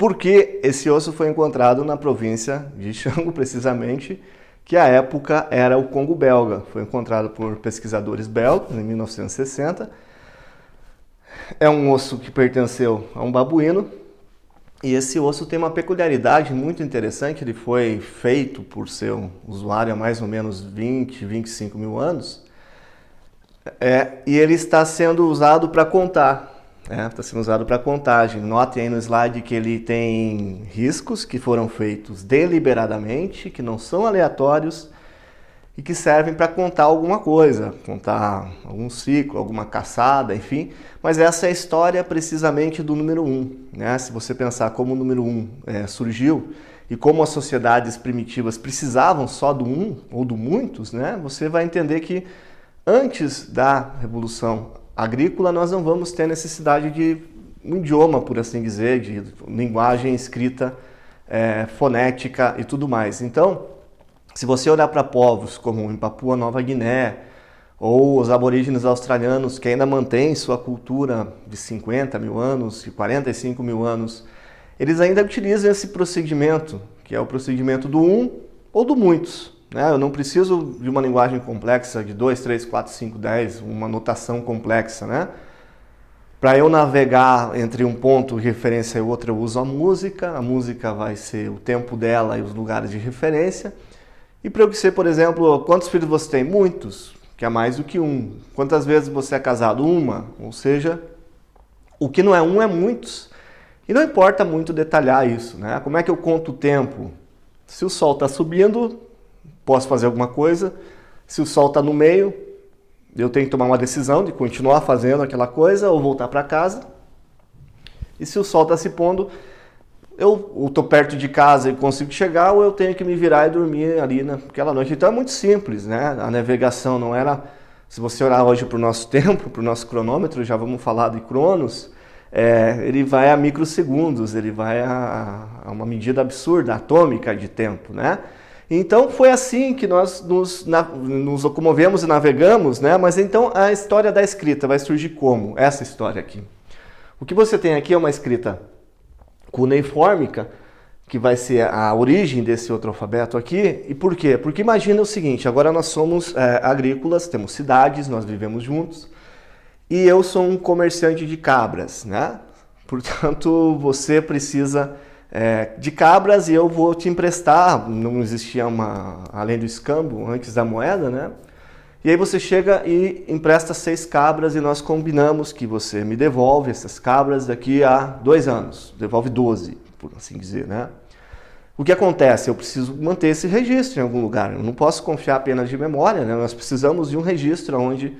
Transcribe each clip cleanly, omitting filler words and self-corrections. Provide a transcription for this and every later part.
Porque esse osso foi encontrado na província de Xango, precisamente, que à época era o Congo belga. Foi encontrado por pesquisadores belgas em 1960. É um osso que pertenceu a um babuíno. E esse osso tem uma peculiaridade muito interessante. Ele foi feito por seu usuário há mais ou menos 20, 25 mil anos. E ele está sendo usado para contar. Está sendo usado para contagem. Notem aí no slide que ele tem riscos que foram feitos deliberadamente, que não são aleatórios e que servem para contar alguma coisa, contar algum ciclo, alguma caçada, enfim. Mas essa é a história precisamente do número 1. Né? Se você pensar como o número 1 surgiu e como as sociedades primitivas precisavam só do 1 ou do muitos, né? Você vai entender que antes da Revolução Agrícola, nós não vamos ter necessidade de um idioma, por assim dizer, de linguagem escrita, fonética e tudo mais. Então, se você olhar para povos como em Papua Nova Guiné, ou os aborígenes australianos que ainda mantêm sua cultura de 50 mil anos, de 45 mil anos, eles ainda utilizam esse procedimento, que é o procedimento do 1 ou do muitos. Eu não preciso de uma linguagem complexa de 2, 3, 4, 5, 10, uma notação complexa, né? Para eu navegar entre um ponto de referência e outro, eu uso a música vai ser o tempo dela e os lugares de referência. E para eu ser, por exemplo, quantos filhos você tem? Muitos, que é mais do que um. Quantas vezes você é casado? Uma. Ou seja, o que não é um é muitos. E não importa muito detalhar isso, né? Como é que eu conto o tempo? Se o sol está subindo, posso fazer alguma coisa. Se o sol está no meio, eu tenho que tomar uma decisão de continuar fazendo aquela coisa ou voltar para casa. E se o sol está se pondo, eu estou perto de casa e consigo chegar, ou eu tenho que me virar e dormir ali naquela noite. Então é muito simples, né? A navegação não era... Se você olhar hoje para o nosso tempo, para o nosso cronômetro, já vamos falar de cronos, ele vai a microsegundos, ele vai a uma medida absurda, atômica de tempo, né? Então foi assim que nós nos locomovemos e navegamos, né? Mas então a história da escrita vai surgir como? Essa história aqui. O que você tem aqui é uma escrita cuneiforme, que vai ser a origem desse outro alfabeto aqui. E por quê? Porque imagina o seguinte, agora nós somos agrícolas, temos cidades, nós vivemos juntos, e eu sou um comerciante de cabras, né? Portanto, você precisa... de cabras e eu vou te emprestar, não existia além do escambo, antes da moeda, né? E aí você chega e empresta 6 cabras e nós combinamos que você me devolve essas cabras daqui a 2 anos, devolve 12, por assim dizer, né? O que acontece? Eu preciso manter esse registro em algum lugar, eu não posso confiar apenas de memória, né? Nós precisamos de um registro onde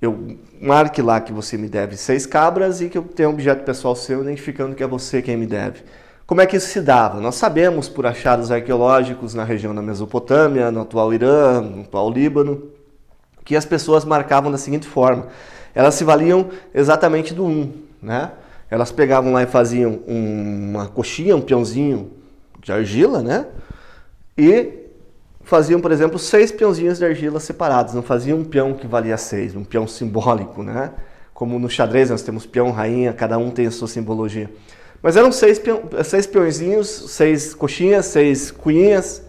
eu marque lá que você me deve 6 cabras e que eu tenho um objeto pessoal seu identificando que é você quem me deve. Como é que isso se dava? Nós sabemos por achados arqueológicos na região da Mesopotâmia, no atual Irã, no atual Líbano, que as pessoas marcavam da seguinte forma. Elas se valiam exatamente do 1, né? Elas pegavam lá e faziam uma coxinha, um peãozinho de argila, né? E faziam, por exemplo, 6 peãozinhos de argila separados. Não faziam um peão que valia 6, um peão simbólico, né? Como no xadrez nós temos peão, rainha, cada um tem a sua simbologia. Mas eram 6 peõezinhos, 6 coxinhas, 6 cunhinhas,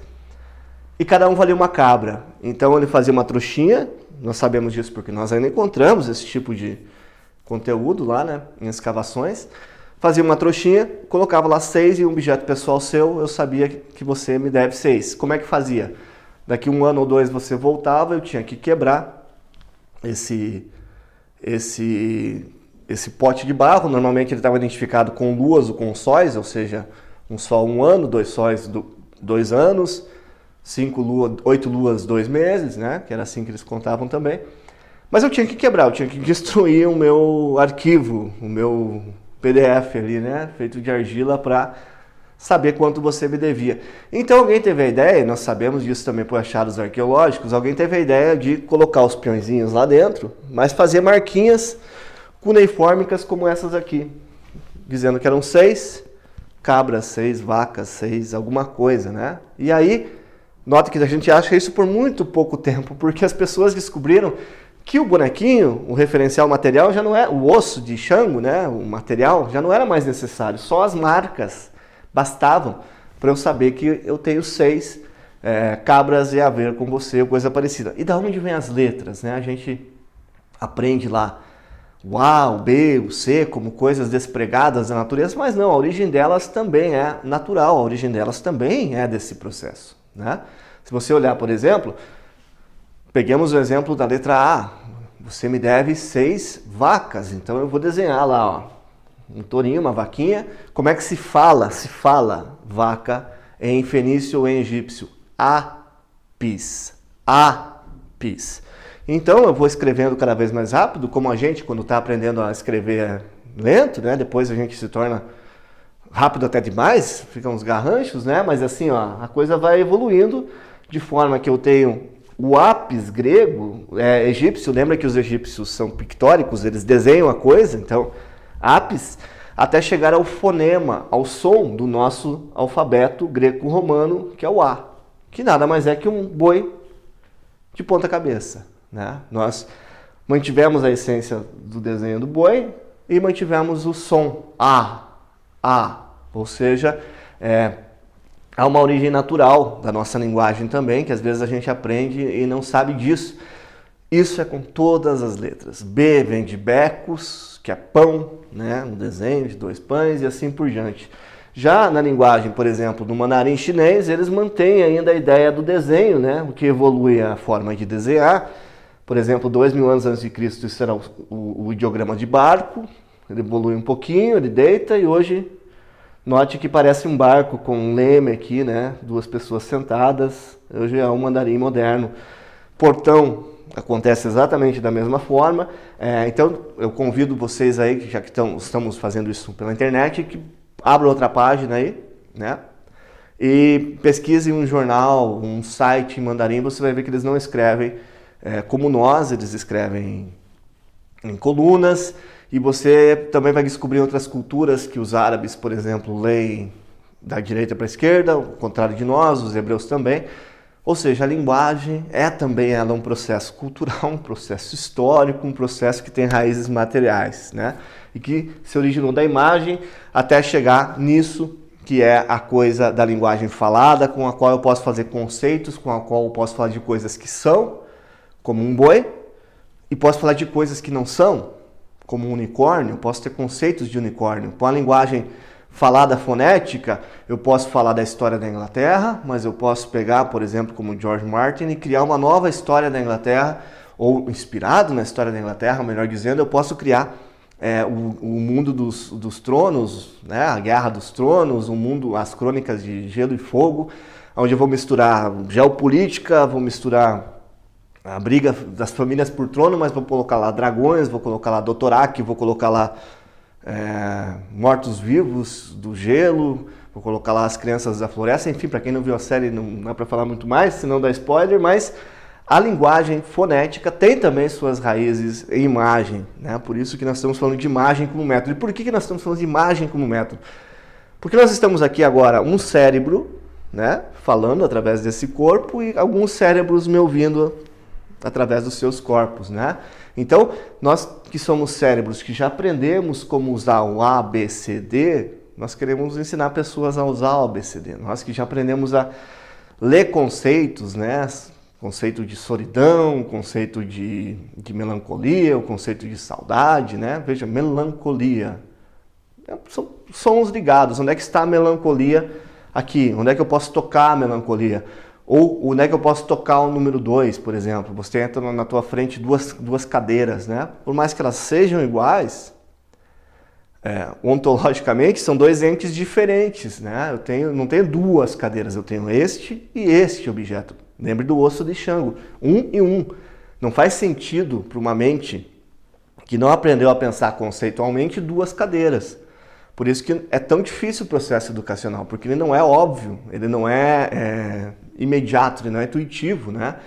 e cada um valia uma cabra. Então ele fazia uma trouxinha, nós sabemos disso porque nós ainda encontramos esse tipo de conteúdo lá, né, em escavações. Fazia uma trouxinha, colocava lá 6 e um objeto pessoal seu, eu sabia que você me deve 6. Como é que fazia? Daqui 1 ano ou 2 você voltava, eu tinha que quebrar esse pote de barro. Normalmente ele estava identificado com luas ou com sóis, ou seja, um sol 1 ano, 2 sóis 2 anos, 8 luas 2 meses, né? Que era assim que eles contavam também. Mas eu tinha que quebrar, eu tinha que destruir o meu arquivo, o meu PDF ali, né? Feito de argila para saber quanto você me devia. Então alguém teve a ideia, nós sabemos disso também por achados arqueológicos, alguém teve a ideia de colocar os peõezinhos lá dentro, mas fazer marquinhas cuneiformicas como essas aqui, dizendo que eram 6 cabras, 6 vacas, 6 alguma coisa, né? E aí, nota que a gente acha isso por muito pouco tempo, porque as pessoas descobriram que o bonequinho, o referencial material já não é, o osso de Xango, né, o material já não era mais necessário, só as marcas bastavam para eu saber que eu tenho 6 cabras e a ver com você, ou coisa parecida. E da onde vem as letras, né? A gente aprende lá o A, o B, o C como coisas despregadas da natureza, mas não, a origem delas também é natural, a origem delas também é desse processo, né? Se você olhar, por exemplo, peguemos o exemplo da letra A, você me deve 6 vacas, então eu vou desenhar lá, ó, um tourinho, uma vaquinha. Como é que se fala? Se fala vaca em fenício ou em egípcio? Apis, apis. Então eu vou escrevendo cada vez mais rápido, como a gente quando está aprendendo a escrever lento, né? Depois a gente se torna rápido até demais, ficam uns garranchos, né? Mas assim, ó, a coisa vai evoluindo de forma que eu tenho o apis grego, egípcio. Lembra que os egípcios são pictóricos, eles desenham a coisa, então apis, até chegar ao fonema, ao som do nosso alfabeto greco-romano, que é o A, que nada mais é que um boi de ponta cabeça. Né? Nós mantivemos a essência do desenho do boi e mantivemos o som A, ou seja, há uma origem natural da nossa linguagem também, que às vezes a gente aprende e não sabe disso. Isso é com todas as letras. B vem de becos, que é pão, né? Um desenho de 2 pães e assim por diante. Já na linguagem, por exemplo, do mandarim chinês, eles mantêm ainda a ideia do desenho, né? O que evolui a forma de desenhar. Por exemplo, 2000 anos antes de Cristo, isso era o ideograma de barco. Ele evolui um pouquinho, ele deita e hoje, note que parece um barco com um leme aqui, né? 2 pessoas sentadas. Hoje é um mandarim moderno. Portão acontece exatamente da mesma forma. Então, eu convido vocês aí, já que estamos fazendo isso pela internet, que abram outra página aí, né? E pesquisem um jornal, um site em mandarim, você vai ver que eles não escrevem como nós, eles escrevem em colunas, e você também vai descobrir outras culturas que os árabes, por exemplo, leem da direita para a esquerda, ao contrário de nós, os hebreus também. Ou seja, a linguagem é também ela um processo cultural, um processo histórico, um processo que tem raízes materiais, né? E que se originou da imagem até chegar nisso que é a coisa da linguagem falada, com a qual eu posso fazer conceitos, com a qual eu posso falar de coisas que são, como um boi, e posso falar de coisas que não são, como um unicórnio, posso ter conceitos de unicórnio. Com a linguagem falada fonética, eu posso falar da história da Inglaterra, mas eu posso pegar, por exemplo, como George Martin, e criar uma nova história da Inglaterra, ou inspirado na história da Inglaterra, melhor dizendo, eu posso criar o mundo dos tronos, né? A Guerra dos Tronos, o mundo, as crônicas de Gelo e Fogo, onde eu vou misturar geopolítica, vou misturar a briga das famílias por trono, mas vou colocar lá dragões, vou colocar lá Dothraki, vou colocar lá mortos-vivos do gelo, vou colocar lá as crianças da floresta. Enfim, para quem não viu a série não dá para falar muito mais, senão dá spoiler, mas a linguagem fonética tem também suas raízes em imagem, né? Por isso que nós estamos falando de imagem como método. E por que nós estamos falando de imagem como método? Porque nós estamos aqui agora, um cérebro, né, falando através desse corpo e alguns cérebros me ouvindo através dos seus corpos, né? Então, nós que somos cérebros que já aprendemos como usar o A, B, C, D, nós queremos ensinar pessoas a usar o A, B, C, D. Nós que já aprendemos a ler conceitos, né? Conceito de solidão, conceito de melancolia, o conceito de saudade, né? Veja, melancolia. São sons ligados. Onde é que está a melancolia aqui? Onde é que eu posso tocar a melancolia? Ou onde é que eu posso tocar o número 2, por exemplo? Você entra na tua frente duas cadeiras, né? Por mais que elas sejam iguais, ontologicamente são 2 entes diferentes, né? Não tenho 2 cadeiras, eu tenho este e este objeto. Lembre do osso de Xango, 1 e 1. Não faz sentido para uma mente que não aprendeu a pensar conceitualmente 2 cadeiras. Por isso que é tão difícil o processo educacional, porque ele não é óbvio, ele não é imediato, ele não é intuitivo, né?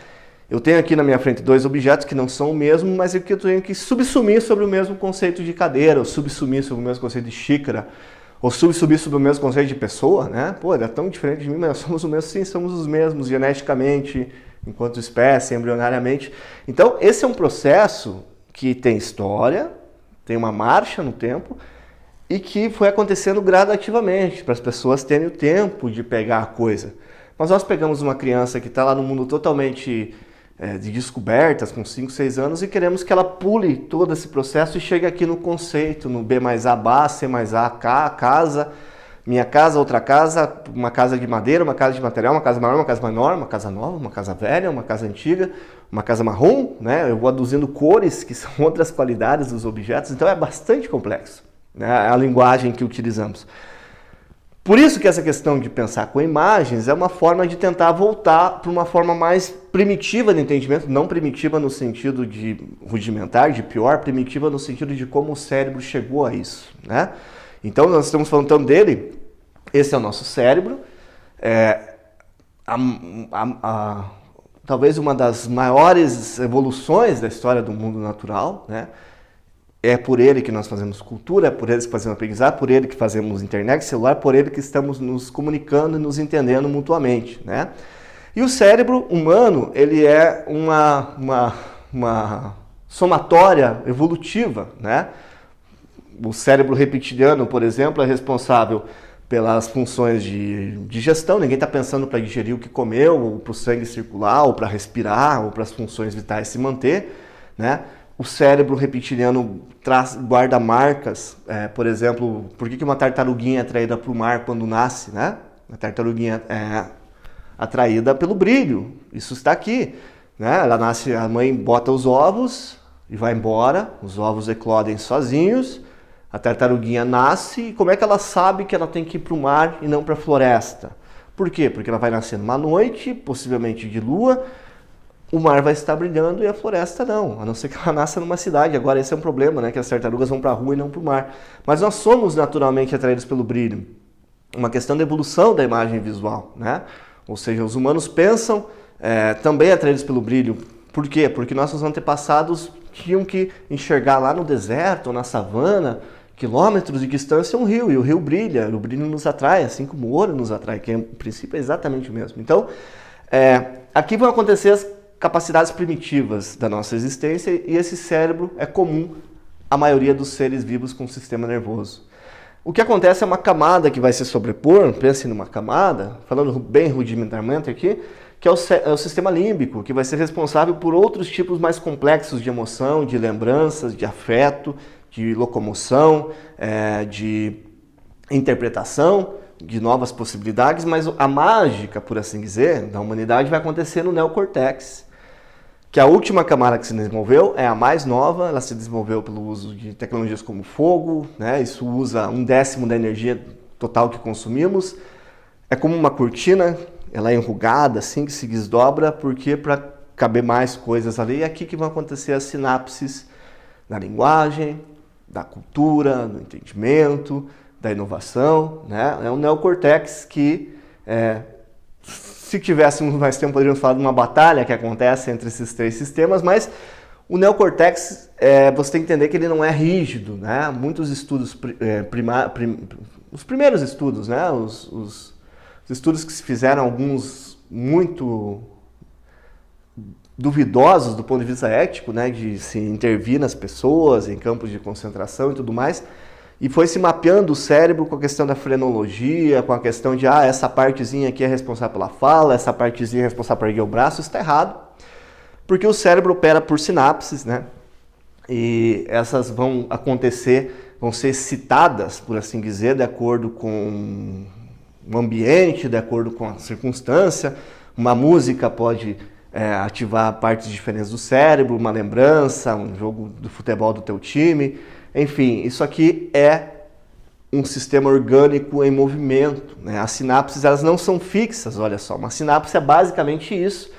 Eu tenho aqui na minha frente 2 objetos que não são o mesmo, mas eu tenho que subsumir sobre o mesmo conceito de cadeira, ou subsumir sobre o mesmo conceito de xícara, ou subsumir sobre o mesmo conceito de pessoa, né? Pô, ele é tão diferente de mim, mas nós somos o mesmo, sim, somos os mesmos geneticamente, enquanto espécie, embrionariamente. Então, esse é um processo que tem história, tem uma marcha no tempo, e que foi acontecendo gradativamente, para as pessoas terem o tempo de pegar a coisa. Mas nós pegamos uma criança que está lá no mundo totalmente de descobertas, com 5, 6 anos, e queremos que ela pule todo esse processo e chegue aqui no conceito, no B mais A, Bá, C mais A, K, casa, minha casa, outra casa, uma casa de madeira, uma casa de material, uma casa maior, uma casa menor, uma casa nova, uma casa velha, uma casa antiga, uma casa marrom, né? Eu vou aduzindo cores, que são outras qualidades dos objetos, então é bastante complexo, né? A linguagem que utilizamos. Por isso que essa questão de pensar com imagens é uma forma de tentar voltar para uma forma mais primitiva de entendimento, não primitiva no sentido de rudimentar, de pior, primitiva no sentido de como o cérebro chegou a isso, né? Então nós estamos falando então dele, esse é o nosso cérebro, talvez uma das maiores evoluções da história do mundo natural, né? É por ele que nós fazemos cultura, é por ele que fazemos aprendizado, por ele que fazemos internet, celular, por ele que estamos nos comunicando e nos entendendo mutuamente, né? E o cérebro humano, ele é uma somatória evolutiva, né? O cérebro reptiliano, por exemplo, é responsável pelas funções de digestão. Ninguém está pensando para digerir o que comeu, ou para o sangue circular, ou para respirar, ou para as funções vitais se manter, né? O cérebro reptiliano guarda marcas, por exemplo, por que uma tartaruguinha é atraída para o mar quando nasce, né? A tartaruguinha é atraída pelo brilho, isso está aqui, né? Ela nasce, a mãe bota os ovos e vai embora, os ovos eclodem sozinhos, a tartaruguinha nasce, e como é que ela sabe que ela tem que ir para o mar e não para a floresta? Por quê? Porque ela vai nascer numa noite, possivelmente de lua, o mar vai estar brilhando e a floresta não, a não ser que ela nasça numa cidade. Agora esse é um problema, né? Que as tartarugas vão para a rua e não para o mar. Mas nós somos naturalmente atraídos pelo brilho. Uma questão da evolução da imagem visual, né? Ou seja, os humanos pensam também atraídos pelo brilho. Por quê? Porque nossos antepassados tinham que enxergar lá no deserto ou na savana, quilômetros de distância, um rio, e o rio brilha, o brilho nos atrai, assim como o ouro nos atrai, que em princípio é exatamente o mesmo. Então, aqui vão acontecer as capacidades primitivas da nossa existência, e esse cérebro é comum à maioria dos seres vivos com sistema nervoso. O que acontece é uma camada que vai se sobrepor, pense numa camada, falando bem rudimentarmente aqui, que é o sistema límbico, que vai ser responsável por outros tipos mais complexos de emoção, de lembranças, de afeto, de locomoção, de interpretação, de novas possibilidades, mas a mágica, por assim dizer, da humanidade vai acontecer no neocórtex, que a última camada que se desenvolveu é a mais nova. Ela se desenvolveu pelo uso de tecnologias como fogo, né? Isso usa 1/10 da energia total que consumimos. É como uma cortina, ela é enrugada, assim, que se desdobra, porque para caber mais coisas ali, é aqui que vão acontecer as sinapses da linguagem, da cultura, do entendimento, da inovação, né? É um neocórtex que, se tivéssemos mais tempo, poderíamos falar de uma batalha que acontece entre esses três sistemas, mas o neocórtex, você tem que entender que ele não é rígido, né? Muitos estudos, os primeiros estudos, né? Os estudos que se fizeram, alguns muito duvidosos do ponto de vista ético, né? De se intervir nas pessoas, em campos de concentração e tudo mais, e foi se mapeando o cérebro com a questão da frenologia, com a questão de, essa partezinha aqui é responsável pela fala, essa partezinha é responsável por erguer o braço. Isso está errado, porque o cérebro opera por sinapses, né? E essas vão acontecer, vão ser excitadas, por assim dizer, de acordo com o ambiente, de acordo com a circunstância. Uma música pode ativar partes diferentes do cérebro, uma lembrança, um jogo do futebol do teu time. Enfim, isso aqui é um sistema orgânico em movimento, né? As sinapses, elas não são fixas, olha só. Uma sinapse é basicamente isso.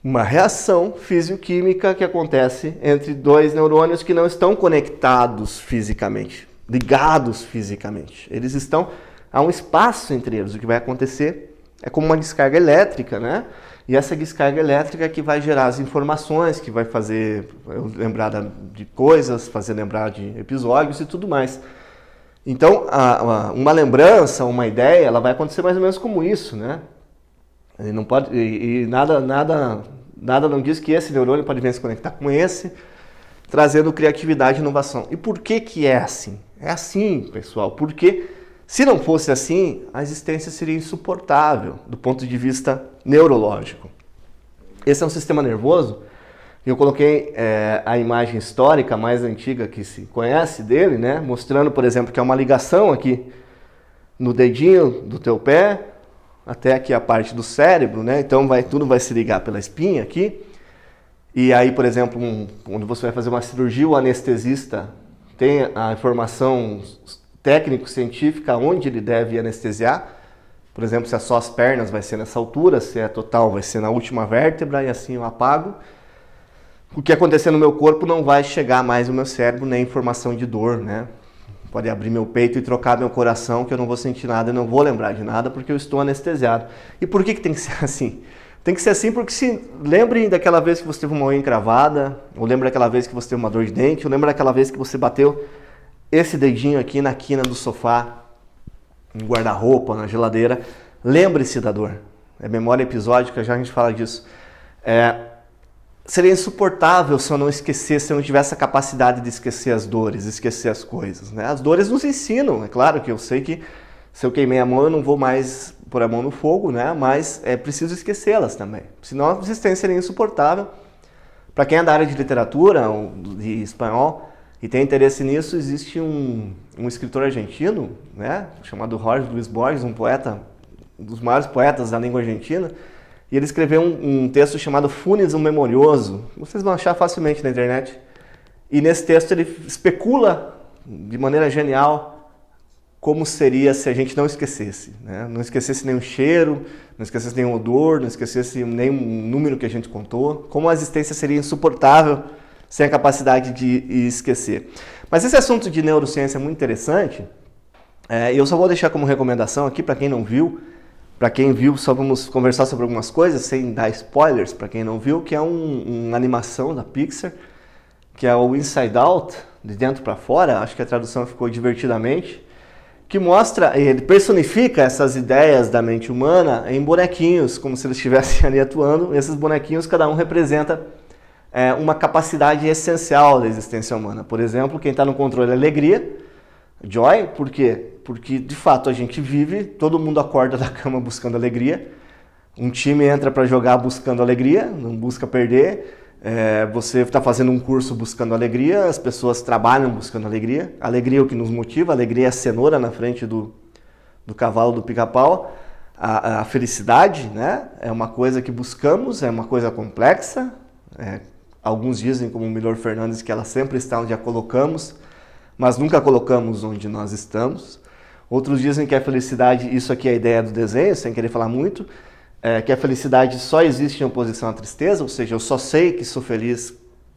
Uma reação físico-química que acontece entre dois neurônios que não estão conectados fisicamente, ligados fisicamente. Eles estão, há um espaço entre eles. O que vai acontecer é como uma descarga elétrica, né? E essa descarga elétrica é que vai gerar as informações, que vai fazer eu lembrar de coisas, fazer lembrar de episódios e tudo mais. Então, uma lembrança, uma ideia, ela vai acontecer mais ou menos como isso, né? E não pode, e nada não diz que esse neurônio pode vir se conectar com esse, trazendo criatividade e inovação. E por que que é assim? É assim, pessoal, porque se não fosse assim, a existência seria insuportável do ponto de vista neurológico. Esse é um sistema nervoso, e eu coloquei a imagem histórica mais antiga que se conhece dele, né? Mostrando, por exemplo, que é uma ligação aqui no dedinho do teu pé, até aqui a parte do cérebro, né? Então tudo vai se ligar pela espinha aqui. E aí, por exemplo, quando você vai fazer uma cirurgia, o anestesista tem a informação técnico-científica onde ele deve anestesiar. Por exemplo, se é só as pernas, vai ser nessa altura, se é total, vai ser na última vértebra, e assim eu apago. O que acontecer no meu corpo não vai chegar mais no meu cérebro, nem informação de dor, né? Pode abrir meu peito e trocar meu coração, que eu não vou sentir nada, eu não vou lembrar de nada, porque eu estou anestesiado. E por que tem que ser assim? Tem que ser assim porque lembrem daquela vez que você teve uma unha encravada, ou lembra daquela vez que você teve uma dor de dente, ou lembra daquela vez que você bateu esse dedinho aqui na quina do sofá, no guarda-roupa, na geladeira. Lembre-se da dor. É memória episódica, já a gente fala disso. Seria insuportável se eu não esquecesse, se eu não tivesse a capacidade de esquecer as dores, esquecer as coisas, né? As dores nos ensinam, é claro que eu sei que se eu queimei a mão eu não vou mais pôr a mão no fogo, né? Mas é preciso esquecê-las também, senão a existência seria insuportável. Para quem é da área de literatura, de espanhol, e tem interesse nisso, existe um escritor argentino, né? Chamado Jorge Luis Borges, um poeta, um dos maiores poetas da língua argentina. E ele escreveu um texto chamado Funes o Memorioso. Vocês vão achar facilmente na internet. E nesse texto ele especula de maneira genial como seria se a gente não esquecesse, né? Não esquecesse nenhum cheiro, não esquecesse nenhum odor, não esquecesse nenhum número que a gente contou. Como a existência seria insuportável sem a capacidade de esquecer. Mas esse assunto de neurociência é muito interessante. Eu só vou deixar como recomendação aqui para quem não viu. Para quem viu, só vamos conversar sobre algumas coisas, sem dar spoilers para quem não viu, que é uma animação da Pixar, que é o Inside Out, de dentro para fora, acho que a tradução ficou divertidamente, que mostra, ele personifica essas ideias da mente humana em bonequinhos, como se eles estivessem ali atuando, e esses bonequinhos, cada um representa uma capacidade essencial da existência humana. Por exemplo, quem está no controle é a alegria, joy, por quê? Porque, de fato, a gente vive, todo mundo acorda da cama buscando alegria. Um time entra para jogar buscando alegria, não busca perder. Você está fazendo um curso buscando alegria, as pessoas trabalham buscando alegria. Alegria é o que nos motiva, alegria é a cenoura na frente do cavalo do pica-pau. A felicidade, né, é uma coisa que buscamos, é uma coisa complexa. Alguns dizem, como o Milor Fernandes, que ela sempre está onde a colocamos, mas nunca colocamos onde nós estamos. Outros dizem que a felicidade, isso aqui é a ideia do desenho, sem querer falar muito, que a felicidade só existe em oposição à tristeza, ou seja, eu só sei que sou feliz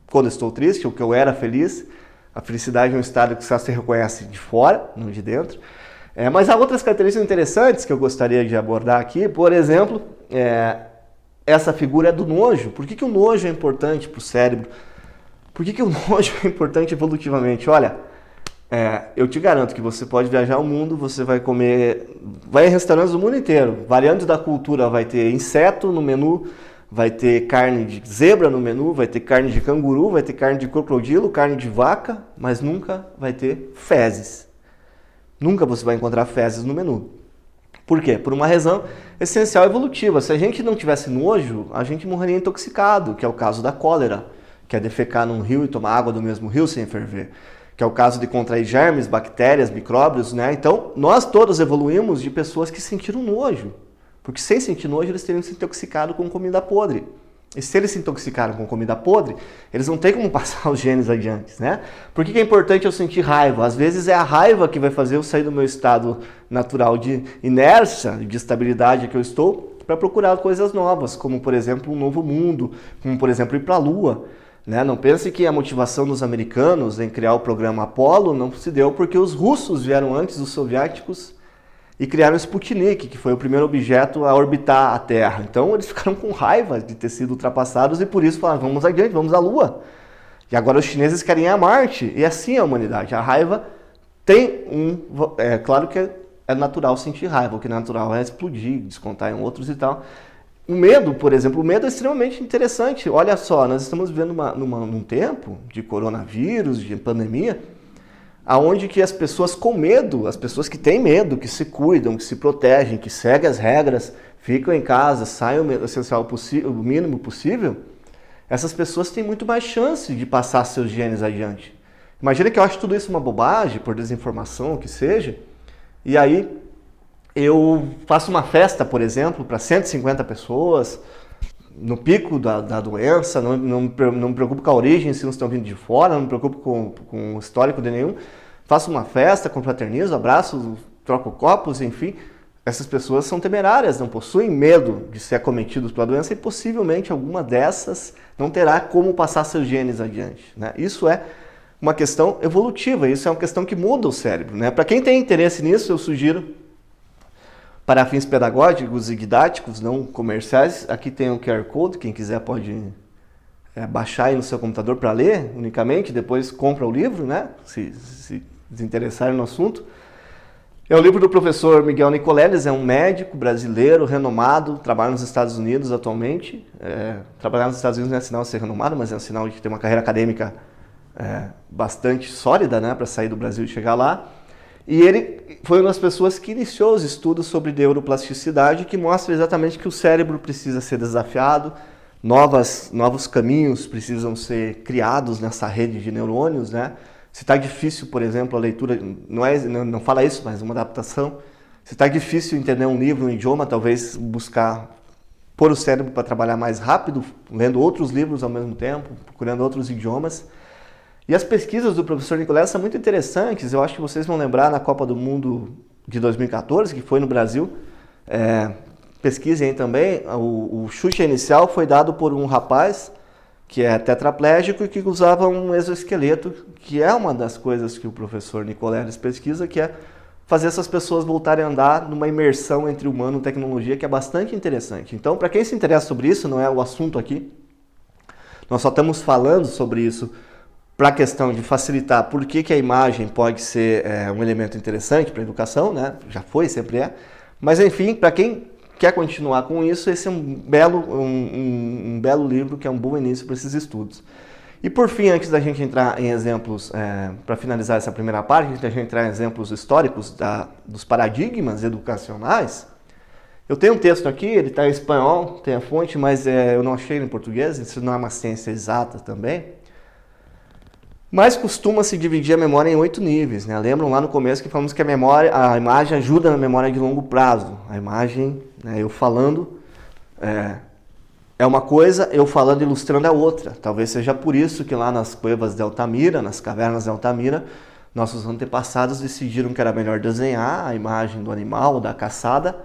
quando estou triste, ou que eu era feliz. A felicidade é um estado que só se reconhece de fora, não de dentro. Mas há outras características interessantes que eu gostaria de abordar aqui. Por exemplo, essa figura é do nojo. Por que o nojo é importante para o cérebro? Por que o nojo é importante evolutivamente? Olha, eu te garanto que você pode viajar ao mundo, você vai comer, vai em restaurantes do mundo inteiro, variantes da cultura, vai ter inseto no menu, vai ter carne de zebra no menu, vai ter carne de canguru, vai ter carne de crocodilo, carne de vaca, mas nunca vai ter fezes. Nunca você vai encontrar fezes no menu. Por quê? Por uma razão essencial evolutiva. Se a gente não tivesse nojo, a gente morreria intoxicado, que é o caso da cólera, que é defecar num rio e tomar água do mesmo rio sem ferver. Que é o caso de contrair germes, bactérias, micróbios, né? Então, nós todos evoluímos de pessoas que sentiram nojo. Porque sem sentir nojo, eles teriam se intoxicado com comida podre. E se eles se intoxicaram com comida podre, eles não têm como passar os genes adiante, né? Por que é importante eu sentir raiva? Às vezes é a raiva que vai fazer eu sair do meu estado natural de inércia, de estabilidade que eu estou, para procurar coisas novas, como, por exemplo, um novo mundo, como, por exemplo, ir para a Lua. Não pense que a motivação dos americanos em criar o programa Apollo não se deu porque os russos vieram antes dos soviéticos e criaram o Sputnik, que foi o primeiro objeto a orbitar a Terra. Então eles ficaram com raiva de ter sido ultrapassados e por isso falaram, vamos adiante, vamos à Lua. E agora os chineses querem ir a Marte. E assim é a humanidade. A raiva tem claro que é natural sentir raiva, o que é natural é explodir, descontar em outros e tal. O medo, por exemplo, o medo é extremamente interessante. Olha só, nós estamos vivendo num tempo de coronavírus, de pandemia, aonde que as pessoas com medo, as pessoas que têm medo, que se cuidam, que se protegem, que seguem as regras, ficam em casa, saem o mínimo possível, essas pessoas têm muito mais chance de passar seus genes adiante. Imagina que eu acho tudo isso uma bobagem, por desinformação, o que seja, e aí eu faço uma festa, por exemplo, para 150 pessoas, no pico da doença, não me preocupo com a origem, se não estão vindo de fora, não me preocupo com o histórico de nenhum. Faço uma festa, confraternizo, abraço, troco copos, enfim. Essas pessoas são temerárias, não possuem medo de ser acometidos pela doença e possivelmente alguma dessas não terá como passar seus genes adiante, né? Isso é uma questão evolutiva, isso é uma questão que muda o cérebro, né? Para quem tem interesse nisso, eu sugiro, para fins pedagógicos e didáticos, não comerciais, aqui tem o QR Code, quem quiser pode baixar aí no seu computador para ler unicamente, depois compra o livro, né? Se desinteressarem no assunto. É o livro do professor Miguel Nicoleles, é um médico brasileiro renomado, trabalha nos Estados Unidos atualmente. Trabalhar nos Estados Unidos não é sinal de ser renomado, mas é um sinal de ter uma carreira acadêmica bastante sólida, né, para sair do Brasil e chegar lá. E ele foi uma das pessoas que iniciou os estudos sobre neuroplasticidade, que mostra exatamente que o cérebro precisa ser desafiado, novos caminhos precisam ser criados nessa rede de neurônios, né? Se está difícil, por exemplo, a leitura, não fala isso, mas uma adaptação. Se está difícil entender um livro, um idioma, talvez buscar pôr o cérebro para trabalhar mais rápido, lendo outros livros ao mesmo tempo, procurando outros idiomas. E as pesquisas do professor Nicoleles são muito interessantes, eu acho que vocês vão lembrar na Copa do Mundo de 2014, que foi no Brasil. Pesquisem aí também, o chute inicial foi dado por um rapaz que é tetraplégico e que usava um exoesqueleto, que é uma das coisas que o professor Nicoleles pesquisa, que é fazer essas pessoas voltarem a andar numa imersão entre humano e tecnologia, que é bastante interessante. Então, para quem se interessa sobre isso, não é o assunto aqui, nós só estamos falando sobre isso para a questão de facilitar por que a imagem pode ser um elemento interessante para a educação, né? Já foi, sempre é. Mas, enfim, para quem quer continuar com isso, esse é um belo livro, que é um bom início para esses estudos. E, por fim, antes da gente entrar em exemplos, para finalizar essa primeira parte, antes da gente entrar em exemplos históricos dos paradigmas educacionais, eu tenho um texto aqui, ele está em espanhol, tem a fonte, mas eu não achei ele em português, isso não é uma ciência exata também. Mas costuma-se dividir a memória em 8 níveis, né? Lembram lá no começo que falamos que a imagem ajuda na memória de longo prazo. A imagem, né, eu falando, é uma coisa, eu falando ilustrando é outra. Talvez seja por isso que lá nas cuevas de Altamira, nas cavernas de Altamira, nossos antepassados decidiram que era melhor desenhar a imagem do animal, da caçada,